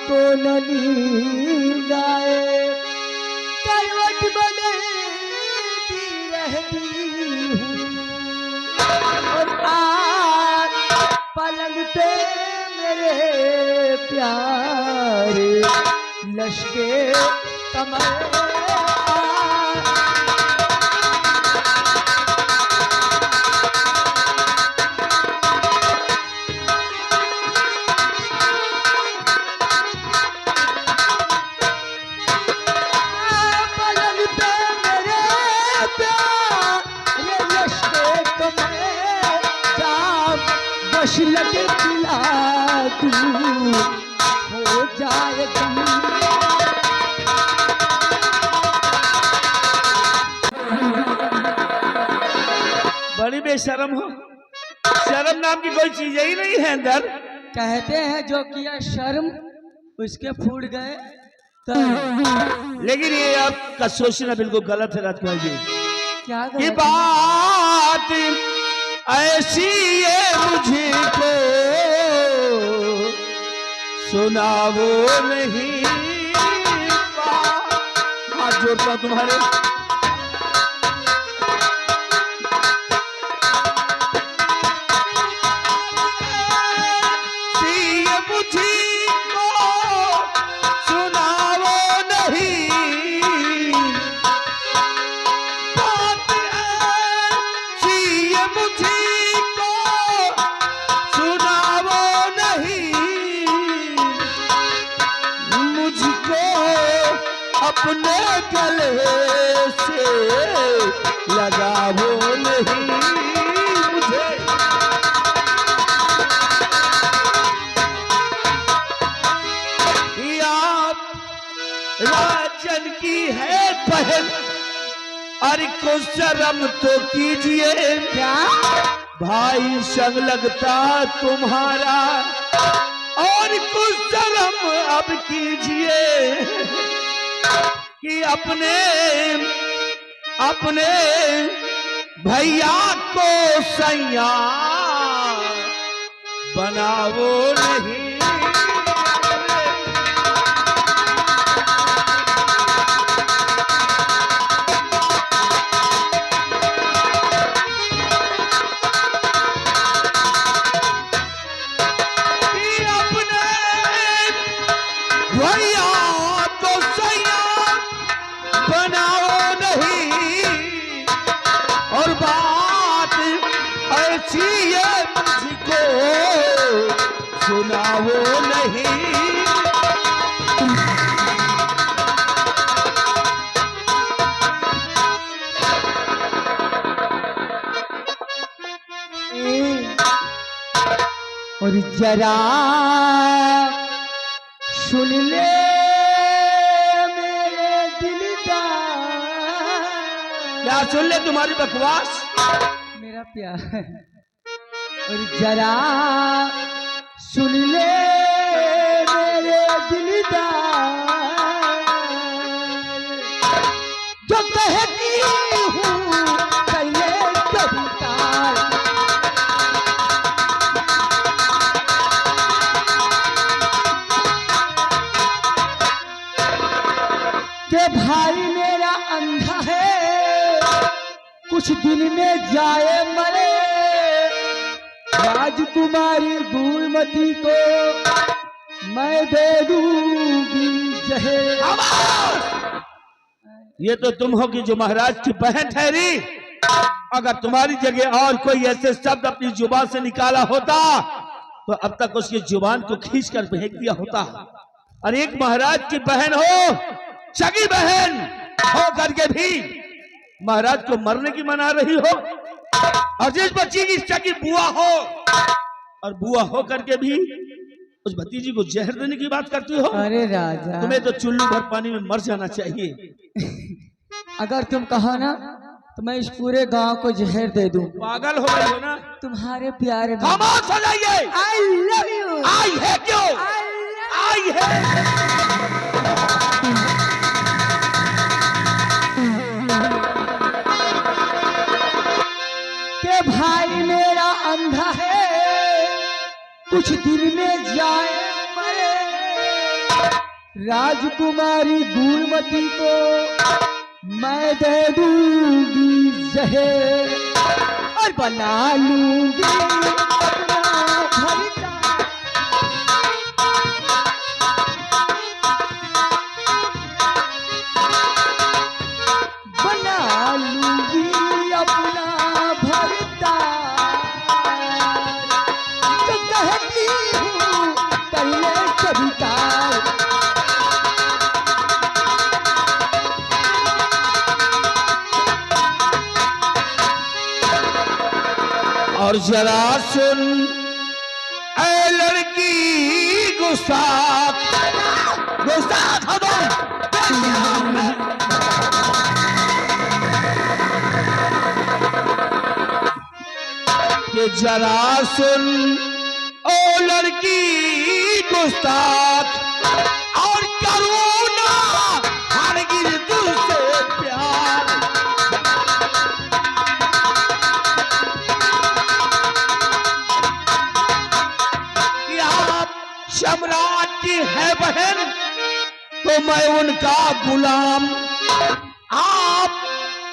को न नींद आए, करवट बदलती रहती हूँ और आज पलंग पे मेरे प्यारे लश्के कमर। बश लगे पिला दूं हो जाए तुम। बड़ी बेशरम हो, शर्म नाम की कोई चीज ही नहीं है अंदर। कहते हैं जो किया शर्म उसके फूट गए तो। लेकिन ये आपका सोचना बिल्कुल गलत है राजकुमार जी। क्या ये बात ऐसी ये मुझको सुनावो नहीं। हाथ जोड़ता हूं तुम्हारे। ये मुझको सुनावो नहीं, बात ऐसी ये मुझको सुनावो नहीं। मुझको अपने गले से लगावो नहीं। मुझे आप राजन की है बहन, अरे को शर्म तो कीजिए। क्या भाई संग लगता तुम्हारा, और कुछ शर्म अब कीजिए कि अपने अपने भैया को सैया बनावो नहीं। भैया तो सैया बनाओ नहीं, और बात ऐसी ये मुझको सुनाओ नहीं। और जरा सुन ले मेरे दिल का। क्या सुन ले तुम्हारी बकवास? मेरा प्यार। और जरा सुन ले मेरे दिल का, जो कहती हूँ पहले कवितार। के भाई मेरा अंधा है, कुछ दिन में जाए मरे। राजकुमारी गुलमती को मैं दे दूंगी जहर। ये तो तुम हो कि जो महाराज की बहन ठहरी। अगर तुम्हारी जगह और कोई ऐसे शब्द अपनी जुबान से निकाला होता तो अब तक उसकी जुबान को खींच कर फेंक दिया होता। और एक महाराज की बहन हो, सगी बहन हो करके भी महाराज को मरने की मना रही हो, और जिस बच्ची की सगी बुआ हो, और बुआ हो करके भी उस भतीजी को जहर देने की बात करती हो। अरे राजा, तुम्हें तो चुल्लू भर पानी में मर जाना चाहिए। अगर तुम कहो ना तो मैं इस पूरे गांव को जहर दे दूं। पागल हो गई हो ना तुम्हारे प्यारे में। खामोश हो जाइए। I love you. आई है क्यों? आई है। के भाई मेरा अंधा है, कुछ दिन में जाए मरे। राजकुमारी गुणमती को मैं दे दूंगी जहर और बना लूंगी अपना भरता। बना लूंगी अपना भरता तो कहती हूँ कर ले स्वीकार। और जरा सुन ऐ लड़की गुस्ताख, गुस्ताख हो तुम। कि जरा सुन ओ लड़की गुस्ताख और करूँ ना हरगिज़ तुझसे प्यार। सम्राट की है बहन तो मैं उनका गुलाम। आप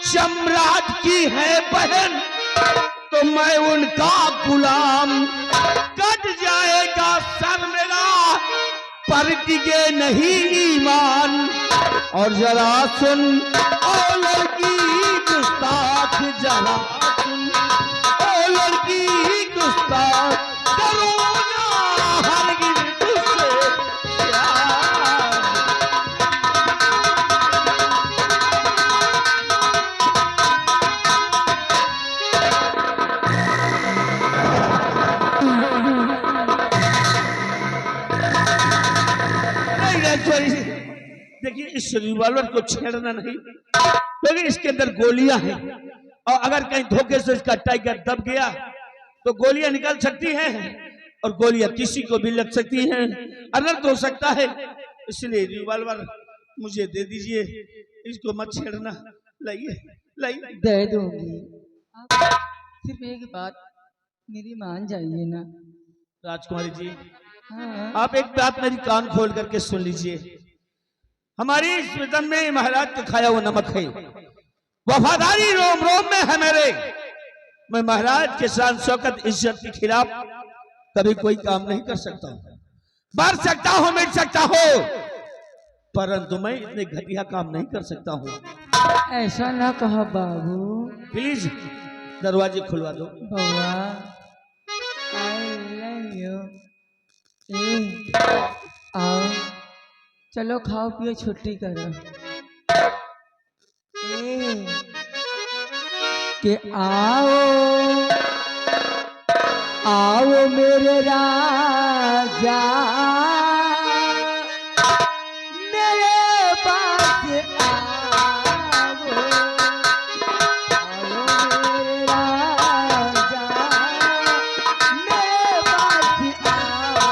सम्राट की है बहन तो मैं उनका गुलाम। कट जाएगा सर मेरा पर टिके नहीं ईमान। और जरा सुन ओ लड़की गुस्ताख, जरा सुन ओ लड़की गुस्ताख करूँ ना हरगिज़ तुझसे प्यार। देखिए इस रिवॉल्वर को छेड़ना नहीं क्योंकि इसके अंदर गोलियां हैं और अगर कहीं धोखे से इसका टाइगर दब गया तो गोलियां निकल सकती हैं और गोलियां किसी को भी लग सकती हैं, अनर्थ हो सकता है। इसलिए रिवॉल्वर मुझे दे दीजिए, इसको मत छेड़ना। लाइए लाइए। दे दूंगी। आप सिर्फ एक बात मेरी मान जाइए ना। राजकुमारी जी हाँ। आप एक बात मेरी कान खोल करके सुन लीजिए। हमारी इस वतन में महाराज का खाया हुआ नमक है, वफादारी रोम रोम में है मेरे। मैं महाराज के शान शौकत इज्जत के खिलाफ कभी कोई काम नहीं कर सकता हूँ। मर सकता हूँ, मिट सकता हूँ, परंतु मैं इतने घटिया काम नहीं कर सकता हूँ। ऐसा ना कहा बाबू। प्लीज दरवाजे खुलवा दो। बउआ आई लव यू। आओ चलो खाओ पियो छुट्टी करो। कि आओ आओ मेरे राजा मेरे पास आओ। आओ मेरे राजा मेरे पास आओ।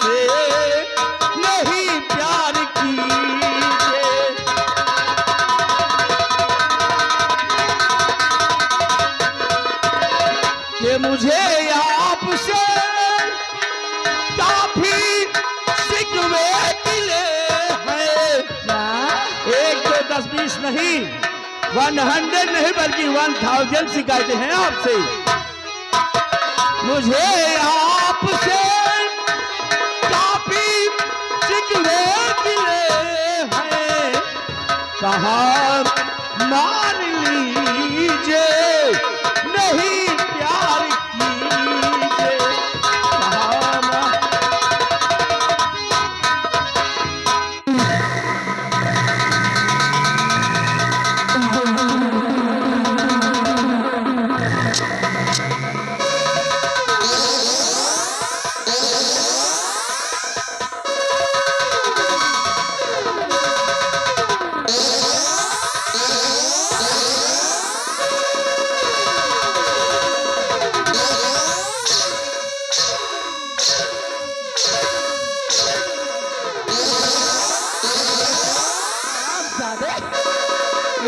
से नहीं प्यार कीजिए। कि मुझे आपसे काफी शिकवे मिले हैं। 1 2 10 20 नहीं, 100 नहीं बल्कि 1000 शिकायतें हैं आपसे। मुझे आपसे काफी शिकवे मिले हैं। कहाँ मान लीजिए नहीं प्यार कीजिए। कहाँ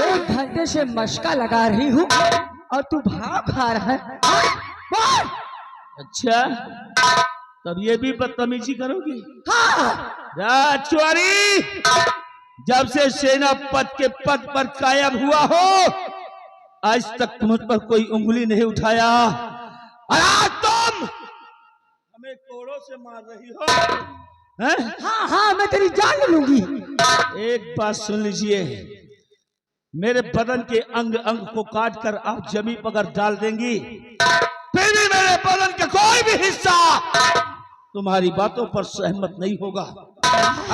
एक घंटे से मशका लगा रही हूँ और तू भाव खा रहा है। बोल। अच्छा, तब ये भी बदतमीजी करोगी? हाँ। राजकुमारी, जब से सेनापति के पद पर कायम हुआ हो, आज तक तुम पर कोई उंगली नहीं उठाया और आज तुम हमें कोड़ों से मार रही हो। हैं? हाँ हाँ, मैं तेरी जान लूंगी। एक बात सुन लीजिए, मेरे बदन के अंग अंग को काट कर आप जमीन पर अगर डाल देंगी, फिर भी मेरे बदन का कोई भी हिस्सा तुम्हारी बातों पर सहमत नहीं होगा।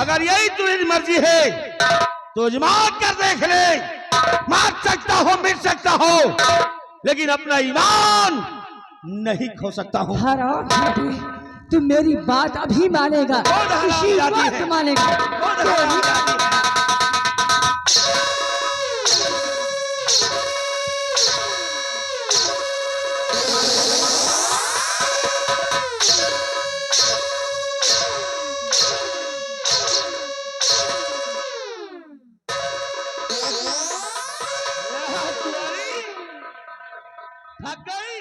अगर यही तुम्हारी मर्जी है तो आजमा कर देख ले। मार सकता हो, मिट सकता हो, लेकिन अपना ईमान नहीं खो सकता हूँ। तू मेरी बात अभी मानेगा, इसी वक्त मानेगा। थक गई?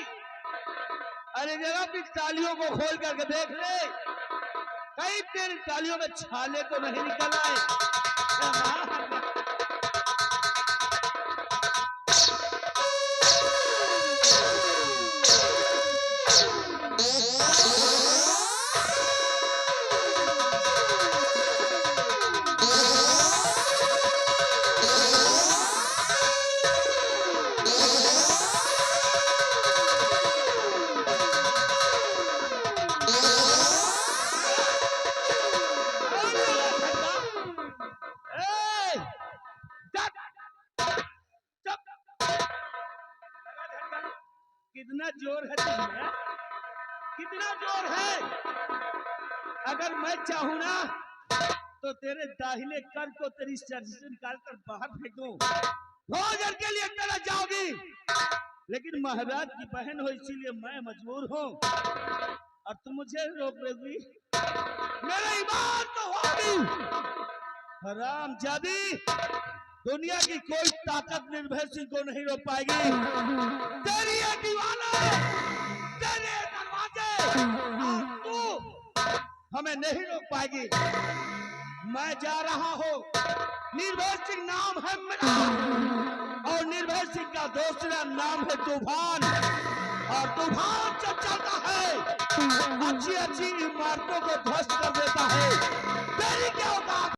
अरे जरा अपनी तालियों को खोल करके देख ले, कहीं तेरी तालियों में छाले तो नहीं निकल आए। कितना जोर है तुम्हें? कितना जोर है? अगर मैं चाहूं ना तो तेरे दाहिने कर को तेरी सर से निकाल कर बाहर फेंक दूं। भोजन के लिए चला जाओगी, लेकिन महाराज की बहन हो इसीलिए मैं मजबूर हूँ और तुम मुझे रोक रही। मेरा ईमान तो होगी। हरामजादी, दुनिया की कोई ताकत निर्भय सिंह को नहीं रोक पाएगी। तेरी ये दीवाना, तेरे दरवाजे और तू हमें नहीं रोक पाएगी। मैं जा रहा हूँ। निर्भय सिंह नाम है मेरा और निर्भय सिंह का दूसरा नाम है तूफान। और तूफान जब चलता है अच्छी अच्छी इमारतों को ध्वस्त कर देता है।